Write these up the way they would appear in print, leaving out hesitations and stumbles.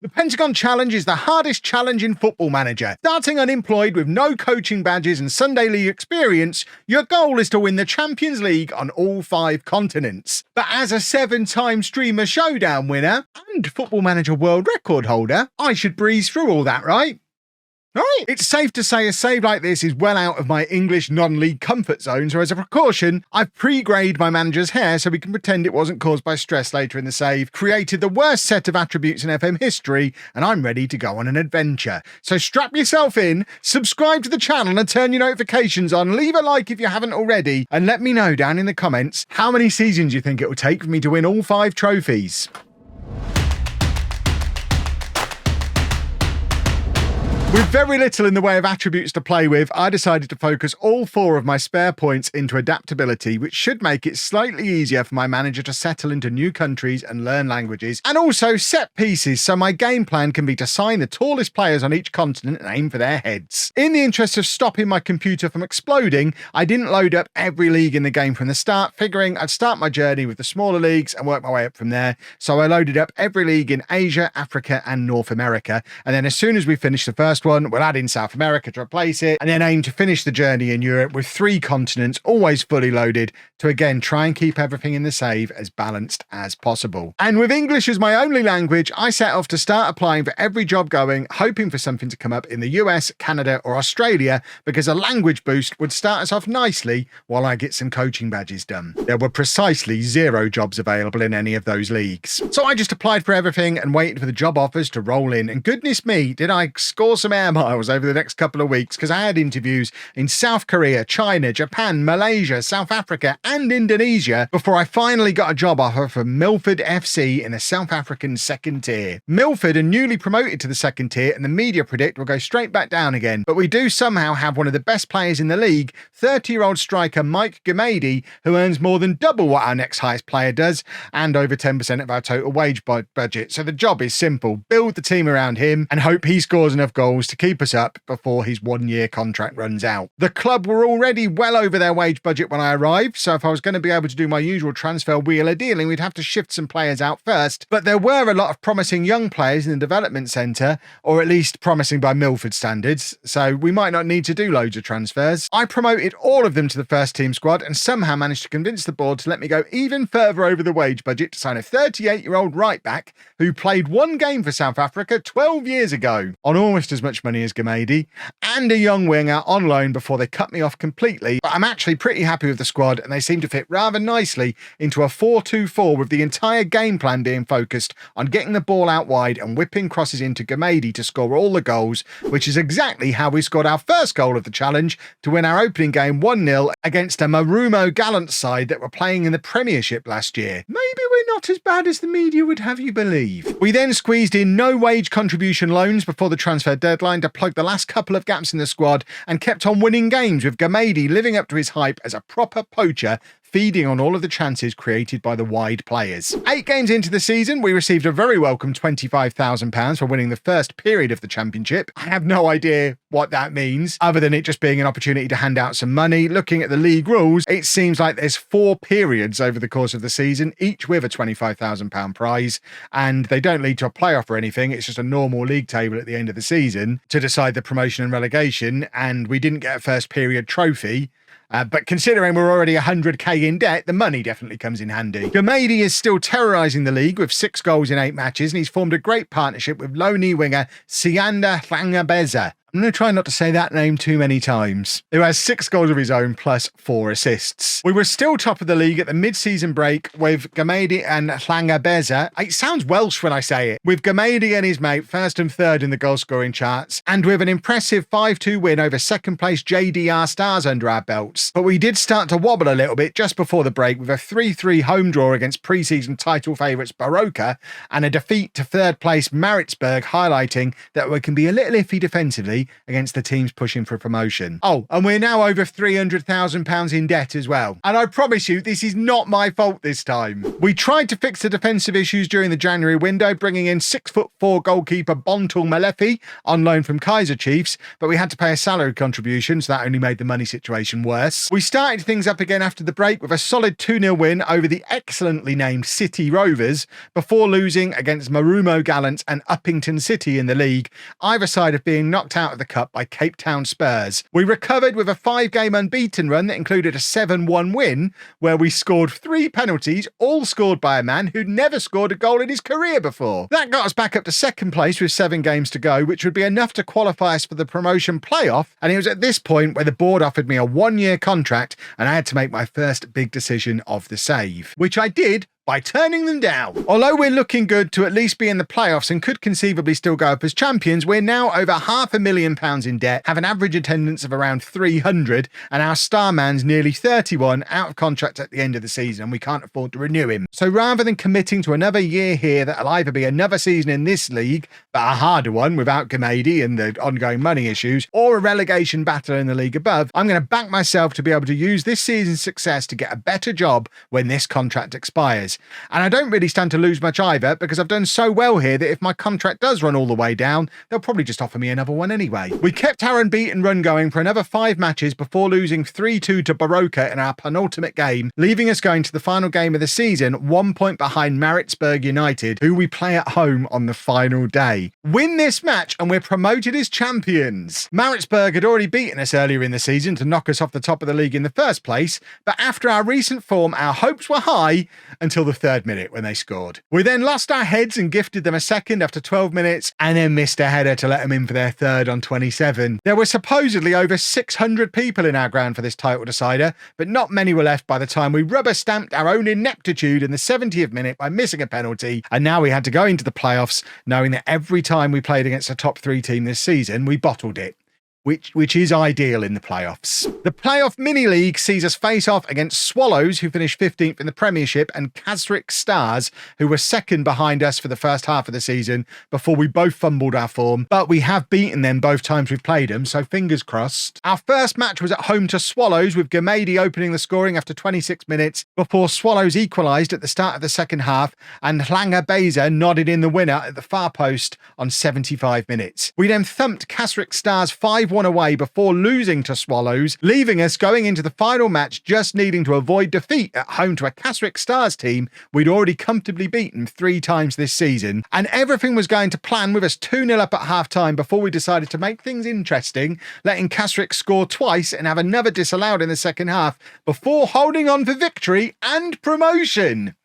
The Pentagon Challenge is the hardest challenge in Football Manager. Starting unemployed with no coaching badges and Sunday League experience, your goal is to win the Champions League on all 5 continents. But as a 7-time Streamer Showdown winner and Football Manager world record holder, I should breeze through all that, right? Right. It's safe to say a save like this is well out of my English non-league comfort zone, so as a precaution, I've pre-graded my manager's hair so we can pretend it wasn't caused by stress later in the save, created the worst set of attributes in FM history, and I'm ready to go on an adventure. So strap yourself in, subscribe to the channel and turn your notifications on, leave a like if you haven't already, and let me know down in the comments how many seasons you think it will take for me to win all 5 trophies. With very little in the way of attributes to play with, I decided to focus all 4 of my spare points into adaptability, which should make it slightly easier for my manager to settle into new countries and learn languages, and also set pieces so my game plan can be to sign the tallest players on each continent and aim for their heads. In the interest of stopping my computer from exploding, I didn't load up every league in the game from the start, figuring I'd start my journey with the smaller leagues and work my way up from there, so I loaded up every league in Asia, Africa and North America, and then as soon as we finished the first one, we'll add in South America to replace it, and then aim to finish the journey in Europe with 3 continents always fully loaded to again try and keep everything in the save as balanced as possible. And with English as my only language, I set off to start applying for every job going, hoping for something to come up in the US, Canada or Australia, because a language boost would start us off nicely while I get some coaching badges done. There were precisely 0 jobs available in any of those leagues. So I just applied for everything and waited for the job offers to roll in, and goodness me, did I score some air miles over the next couple of weeks, because I had interviews in South Korea, China, Japan, Malaysia, South Africa and Indonesia before I finally got a job offer from Milford FC in the South African 2nd tier. Milford are newly promoted to the 2nd tier and the media predict will go straight back down again, but we do somehow have one of the best players in the league, 30-year-old striker Mike Gamady, who earns more than double what our next highest player does and over 10% of our total wage budget. So the job is simple: build the team around him and hope he scores enough goals to keep us up before his 1-year contract runs out. The club were already well over their wage budget when I arrived, so if I was going to be able to do my usual transfer wheel of dealing, we'd have to shift some players out first. But there were a lot of promising young players in the development centre, or at least promising by Milford standards, so we might not need to do loads of transfers. I promoted all of them to the first team squad and somehow managed to convince the board to let me go even further over the wage budget to sign a 38-year-old right back who played 1 game for South Africa 12 years ago on almost as much money as Gamady, and a young winger on loan before they cut me off completely. But I'm actually pretty happy with the squad and they seem to fit rather nicely into a 4-2-4, with the entire game plan being focused on getting the ball out wide and whipping crosses into Gamady to score all the goals, which is exactly how we scored our first goal of the challenge to win our opening game 1-0 against a Marumo Gallants side that were playing in the Premiership last year. Maybe we're not as bad as the media would have you believe. We then squeezed in no wage contribution loans before the transfer deadline to plug the last couple of gaps in the squad and kept on winning games, with Gamady living up to his hype as a proper poacher, feeding on all of the chances created by the wide players. 8 games into the season, we received a very welcome £25,000 for winning the first period of the championship. I have no idea what that means, other than it just being an opportunity to hand out some money. Looking at the league rules, it seems like there's 4 periods over the course of the season, each with a £25,000 prize, and they don't lead to a playoff or anything. It's just a normal league table at the end of the season to decide the promotion and relegation, and we didn't get a first period trophy. But considering we're already 100k in debt, the money definitely comes in handy. Gamady is still terrorising the league with 6 goals in 8 matches, and he's formed a great partnership with loanee winger Sianda Hlangabeza. I'm going to try not to say that name too many times, who has 6 goals of his own plus 4 assists. We were still top of the league at the mid-season break with Gamady and Hlangabeza. It sounds Welsh when I say it. With Gamady and his mate first and third in the goal-scoring charts, and with an impressive 5-2 win over second-place JDR Stars under our belts. But we did start to wobble a little bit just before the break with a 3-3 home draw against pre-season title favourites Baroka and a defeat to third-place Maritzburg, highlighting that we can be a little iffy defensively comfortably against the teams pushing for promotion. Oh, and we're now over £300,000 in debt as well. And I promise you, this is not my fault this time. We tried to fix the defensive issues during the January window, bringing in 6'4" goalkeeper Bontul Malefi on loan from Kaiser Chiefs, but we had to pay a salary contribution, so that only made the money situation worse. We started things up again after the break with a solid 2-0 win over the excellently named City Rovers before losing against Marumo Gallants and Uppington City in the league, either side of being knocked out of the cup by Cape Town Spurs. We recovered with a 5-game unbeaten run that included a 7-1 win where we scored 3 penalties, all scored by a man who'd never scored a goal in his career before. That got us back up to second place with 7 games to go, which would be enough to qualify us for the promotion playoff, and it was at this point where the board offered me a 1-year contract and I had to make my first big decision of the save, which I did by turning them down. Although we're looking good to at least be in the playoffs and could conceivably still go up as champions, we're now over £500,000 in debt, have an average attendance of around 300, and our star man's nearly 31, out of contract at the end of the season, and we can't afford to renew him. So rather than committing to another year here that'll either be another season in this league, but a harder one without Gamady and the ongoing money issues, or a relegation battle in the league above, I'm going to back myself to be able to use this season's success to get a better job when this contract expires. And I don't really stand to lose much either, because I've done so well here that if my contract does run all the way down, they'll probably just offer me another one anyway. We kept our unbeaten run going for another 5 matches before losing 3-2 to Baroka in our penultimate game, leaving us going to the final game of the season 1 point behind Maritzburg United, who we play at home on the final day. Win this match and we're promoted as champions. Maritzburg had already beaten us earlier in the season to knock us off the top of the league in the first place, but after our recent form, our hopes were high until the 3rd minute when they scored. We then lost our heads and gifted them a second after 12 minutes and then missed a header to let them in for their 3rd on 27. There were supposedly over 600 people in our ground for this title decider, but not many were left by the time we rubber-stamped our own ineptitude in the 70th minute by missing a penalty, and now we had to go into the playoffs knowing that every time we played against a top 3 team this season, we bottled it. Which is ideal in the playoffs. The playoff mini-league sees us face off against Swallows, who finished 15th in the Premiership, and Kasrick Stars, who were second behind us for the first half of the season before we both fumbled our form, but we have beaten them both times we've played them, so fingers crossed. Our first match was at home to Swallows, with Gamady opening the scoring after 26 minutes before Swallows equalised at the start of the second half, and Hlanga Beza nodded in the winner at the far post on 75 minutes. We then thumped Kasrick Stars 5-1 away before losing to Swallows, leaving us going into the final match just needing to avoid defeat at home to a Kasrick Stars team we'd already comfortably beaten 3 times this season. And everything was going to plan with us 2-0 up at half-time before we decided to make things interesting, letting Kasrick score twice and have another disallowed in the second half before holding on for victory and promotion.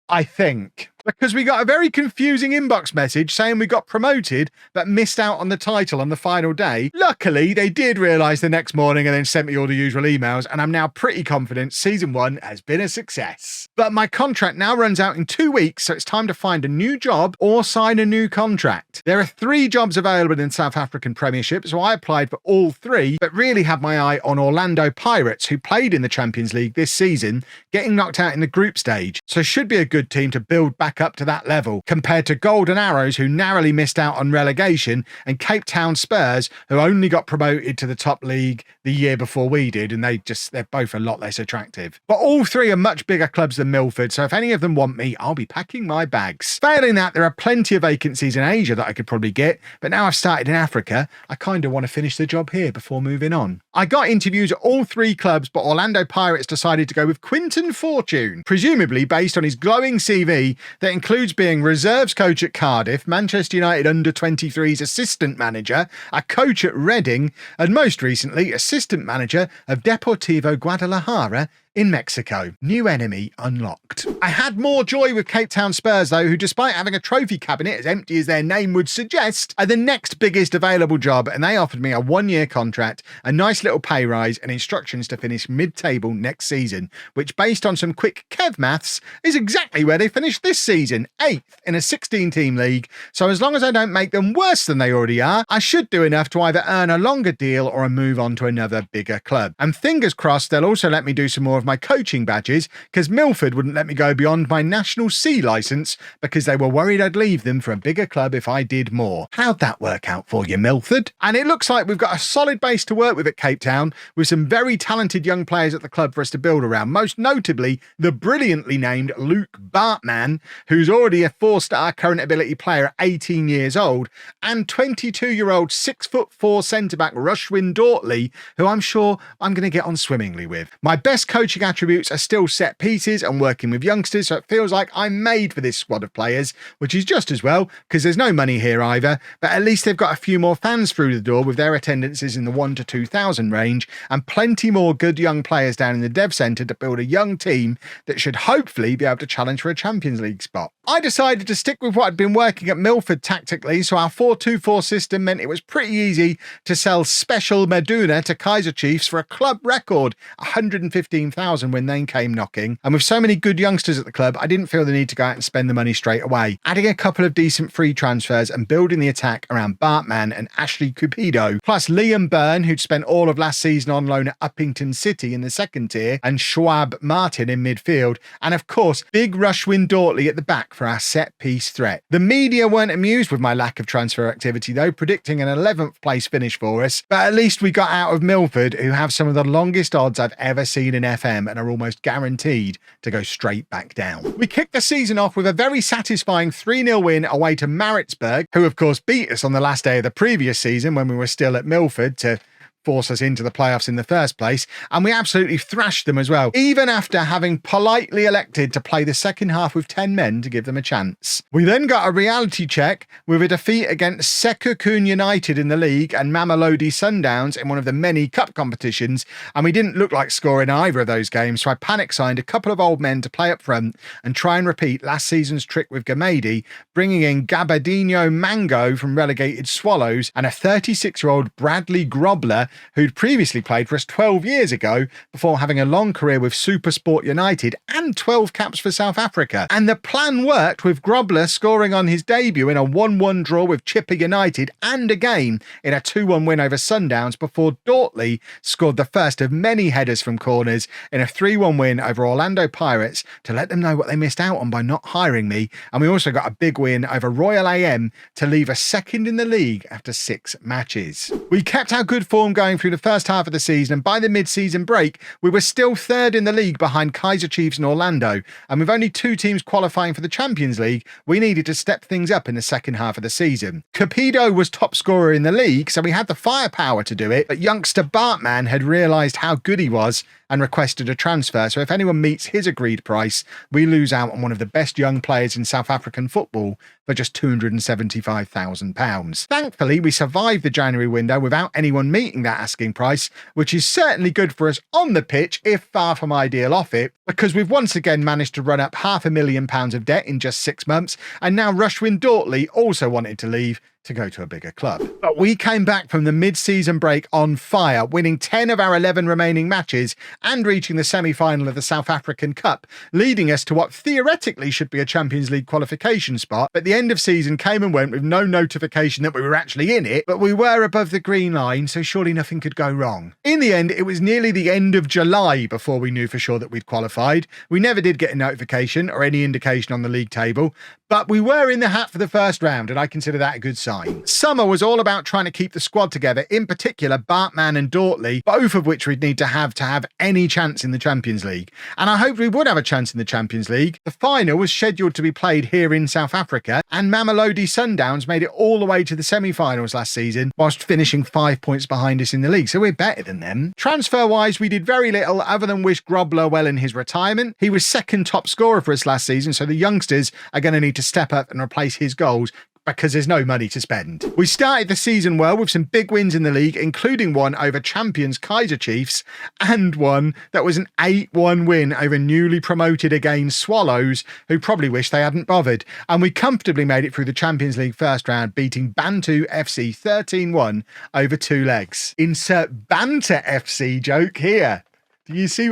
I think. Because we got a very confusing inbox message saying we got promoted but missed out on the title on the final day. Luckily, they did realise the next morning and then sent me all the usual emails, and I'm now pretty confident season 1 has been a success. But my contract now runs out in 2 weeks, so it's time to find a new job or sign a new contract. There are 3 jobs available in South African Premiership, so I applied for all 3, but really had my eye on Orlando Pirates, who played in the Champions League this season, getting knocked out in the group stage, so should be a good team to build back up to that level, compared to Golden Arrows, who narrowly missed out on relegation, and Cape Town Spurs, who only got promoted to the top league the year before we did, and they're both a lot less attractive. But all 3 are much bigger clubs than Milford, so if any of them want me, I'll be packing my bags. Failing that, there are plenty of vacancies in Asia that I could probably get, but now I've started in Africa, I kind of want to finish the job here before moving on. I got interviews at all 3 clubs, but Orlando Pirates decided to go with Quinton Fortune, presumably based on his glowing CV that includes being reserves coach at Cardiff, Manchester United under-23's assistant manager, a coach at Reading, and most recently assistant manager of Deportivo Guadalajara in Mexico. New enemy unlocked. I had more joy with Cape Town Spurs though, who despite having a trophy cabinet as empty as their name would suggest, are the next biggest available job, and they offered me a 1-year contract, a nice little pay rise, and instructions to finish mid-table next season, which based on some quick Kev maths is exactly where they finished this season, 8th in a 16-team league, so as long as I don't make them worse than they already are, I should do enough to either earn a longer deal or a move on to another bigger club. And fingers crossed they'll also let me do some more of of my coaching badges because Milford wouldn't let me go beyond my National C licence because they were worried I'd leave them for a bigger club if I did more. How'd that work out for you, Milford? And it looks like we've got a solid base to work with at Cape Town, with some very talented young players at the club for us to build around, most notably the brilliantly named Luke Bartman, who's already a 4-star current ability player at 18 years old, and 22-year-old 6'4" centre-back Rushwin Dortley, who I'm sure I'm going to get on swimmingly with. My best coaching attributes are still set pieces and working with youngsters, so it feels like I'm made for this squad of players, which is just as well, because there's no money here either, but at least they've got a few more fans through the door with their attendances in the 1 to 2,000 range, and plenty more good young players down in the dev centre to build a young team that should hopefully be able to challenge for a Champions League spot. I decided to stick with what had been working at Milford tactically, so our 4-2-4 system meant it was pretty easy to sell Special Meduna to Kaiser Chiefs for a club record 115,000 when they came knocking, and with so many good youngsters at the club, I didn't feel the need to go out and spend the money straight away. Adding a couple of decent free transfers and building the attack around Bartman and Ashley Cupido, plus Liam Byrne, who'd spent all of last season on loan at Uppington City in the second tier, and Schwab Martin in midfield, and of course, big Rushwin Dortley at the back for our set-piece threat. The media weren't amused with my lack of transfer activity though, predicting an 11th place finish for us, but at least we got out of Milford, who have some of the longest odds I've ever seen in FM and are almost guaranteed to go straight back down. We kicked the season off with a very satisfying 3-0 win away to Maritzburg, who of course beat us on the last day of the previous season when we were still at Milford to force us into the playoffs in the first place, and we absolutely thrashed them as well, even after having politely elected to play the second half with 10 men to give them a chance. We then got a reality check with a defeat against Sekukun United in the league and Mamelodi Sundowns in one of the many cup competitions, and we didn't look like scoring either of those games, so I panic signed a couple of old men to play up front and try and repeat last season's trick with Gamedi, bringing in Gabardino Mango from relegated Swallows and a 36-year-old Bradley Grobler who'd previously played for us 12 years ago before having a long career with Supersport United and 12 caps for South Africa. And the plan worked, with Grobler scoring on his debut in a 1-1 draw with Chipper United and again in a 2-1 win over Sundowns before Dortley scored the first of many headers from corners in a 3-1 win over Orlando Pirates to let them know what they missed out on by not hiring me. And we also got a big win over Royal AM to leave us second in the league after 6 matches. We kept our good form going through the first half of the season, and by the mid-season break we were still third in the league behind Kaiser Chiefs and Orlando, and with only 2 teams qualifying for the Champions League we needed to step things up in the second half of the season. Cupido was top scorer in the league, so we had the firepower to do it, but youngster Bartman had realised how good he was and requested a transfer, so if anyone meets his agreed price we lose out on one of the best young players in South African football for just £275,000. Thankfully we survived the January window without anyone meeting that asking price, which is certainly good for us on the pitch if far from ideal off it, because we've once again managed to run up £500,000 of debt in just 6 months, and now Rushwin Dortley also wanted to leave to go to a bigger club. But we came back from the mid-season break on fire, winning 10 of our 11 remaining matches and reaching the semi-final of the South African Cup, leading us to what theoretically should be a Champions League qualification spot, but the end of season came and went with no notification that we were actually in it, but we were above the green line, so surely nothing could go wrong. In the end, it was nearly the end of July before we knew for sure that we'd qualified. We never did get a notification or any indication on the league table, but we were in the hat for the first round, and I consider that a good sign. Summer was all about trying to keep the squad together, in particular Bartman and Dortley, both of which we'd need to have any chance in the Champions League. And I hoped we would have a chance in the Champions League. The final was scheduled to be played here in South Africa, and Mamelodi Sundowns made it all the way to the semi-finals last season, whilst finishing 5 points behind us in the league, so we're better than them. Transfer-wise, we did very little other than wish Grobler well in his retirement. He was second top scorer for us last season, so the youngsters are going to need to step up and replace his goals, because there's no money to spend. We started the season well with some big wins in the league, including one over champions Kaiser Chiefs and one that was an 8-1 win over newly promoted again Swallows, who probably wish they hadn't bothered. And we comfortably made it through the Champions League first round, beating Bantu FC 13-1 over 2 legs. Insert Banter FC joke here. Do you see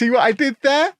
what I did there?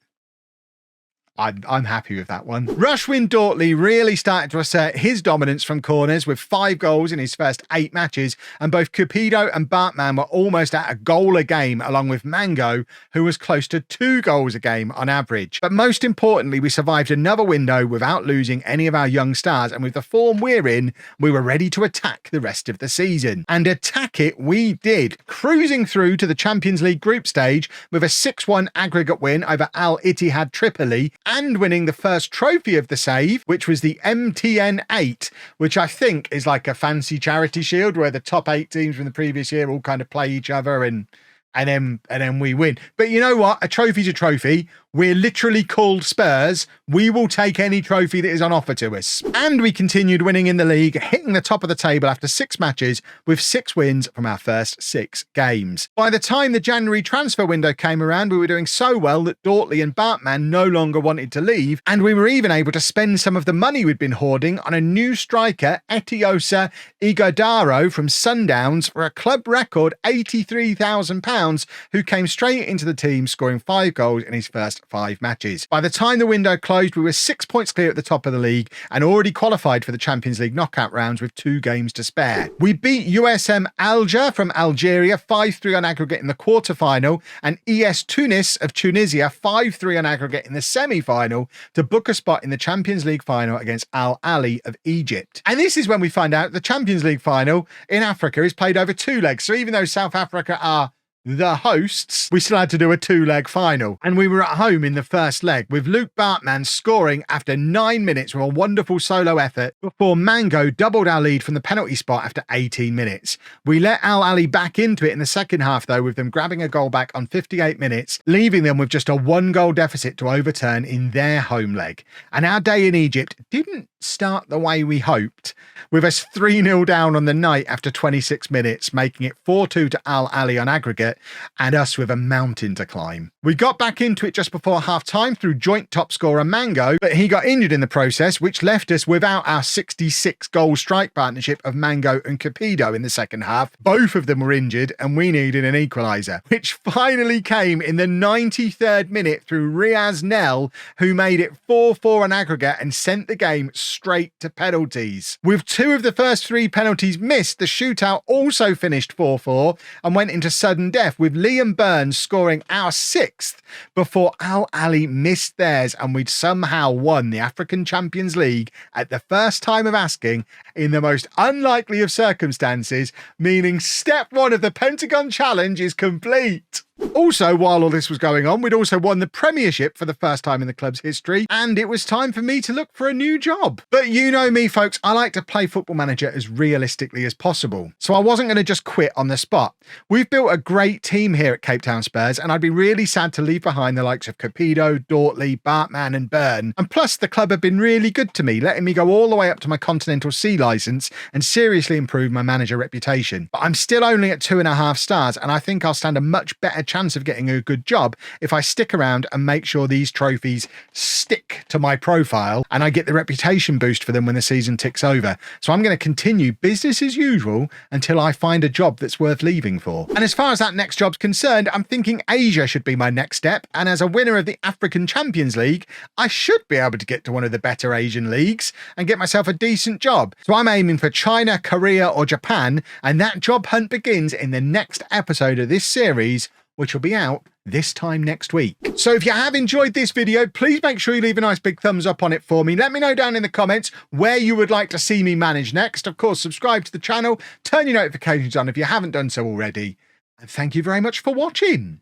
I'm happy with that one. Rushwin Dortley really started to assert his dominance from corners with 5 goals in his first 8 matches, and both Cupido and Bartman were almost at a goal a game, along with Mango, who was close to 2 goals a game on average. But most importantly, we survived another window without losing any of our young stars, and with the form we're in, we were ready to attack the rest of the season. And attack it we did, cruising through to the Champions League group stage with a 6-1 aggregate win over Al Ittihad Tripoli, and winning the first trophy of the save, which was the MTN 8, which I think is like a fancy charity shield where the top 8 teams from the previous year all kind of play each other and then we win. But you know what? A trophy's a trophy. We're literally called Spurs. We will take any trophy that is on offer to us. And we continued winning in the league, hitting the top of the table after 6 matches with 6 wins from our first 6 games. By the time the January transfer window came around, we were doing so well that Dortley and Bartman no longer wanted to leave, and we were even able to spend some of the money we'd been hoarding on a new striker, Etiosa Ighodaro from Sundowns, for a club record £83,000, who came straight into the team, scoring 5 goals in his first 5 matches. By the time the window closed, we were 6 points clear at the top of the league and already qualified for the Champions League knockout rounds with 2 games to spare. We beat USM Alger from Algeria 5-3 on aggregate in the quarter-final, and ES Tunis of Tunisia 5-3 on aggregate in the semi-final to book a spot in the Champions League final against Al Ahly of Egypt. And this is when we find out the Champions League final in Africa is played over 2 legs. So even though South Africa are the hosts, we still had to do a 2-leg final, and we were at home in the first leg with Luke Bartman scoring after 9 minutes with a wonderful solo effort before Mango doubled our lead from the penalty spot after 18 minutes. We let Al Ahly back into it in the second half though, with them grabbing a goal back on 58 minutes, leaving them with just a 1-goal deficit to overturn in their home leg. And our day in Egypt didn't start the way we hoped, with us 3-0 down on the night after 26 minutes, making it 4-2 to Al Ahly on aggregate, and us with a mountain to climb. We got back into it just before half-time through joint top scorer Mango, but he got injured in the process, which left us without our 66-goal strike partnership of Mango and Cupido in the second half. Both of them were injured, and we needed an equaliser, which finally came in the 93rd minute through Riaz Nel, who made it 4-4 on aggregate and sent the game straight to penalties. With 2 of the first 3 penalties missed, the shootout also finished 4-4 and went into sudden death, with Liam Burns scoring our 6th before Al Ahly missed theirs, and we'd somehow won the African Champions League at the first time of asking in the most unlikely of circumstances, meaning step 1 of the Pentagon challenge is complete. Also, while all this was going on, we'd also won the Premiership for the first time in the club's history, and it was time for me to look for a new job. But you know me, folks, I like to play Football Manager as realistically as possible, so I wasn't going to just quit on the spot. We've built a great team here at Cape Town Spurs, and I'd be really sad to leave behind the likes of Cupido, Dortley, Bartman and Byrne. And plus, the club have been really good to me, letting me go all the way up to my Continental C licence and seriously improve my manager reputation. But I'm still only at 2.5 stars, and I think I'll stand a much better chance of getting a good job if I stick around and make sure these trophies stick to my profile and I get the reputation boost for them when the season ticks over. So I'm going to continue business as usual until I find a job that's worth leaving for. And as far as that next job's concerned, I'm thinking Asia should be my next step, and as a winner of the African Champions League, I should be able to get to one of the better Asian leagues and get myself a decent job. So I'm aiming for China, Korea or Japan, and that job hunt begins in the next episode of this series, which will be out this time next week. So if you have enjoyed this video, please make sure you leave a nice big thumbs up on it for me. Let me know down in the comments where you would like to see me manage next. Of course, subscribe to the channel, turn your notifications on if you haven't done so already. And thank you very much for watching.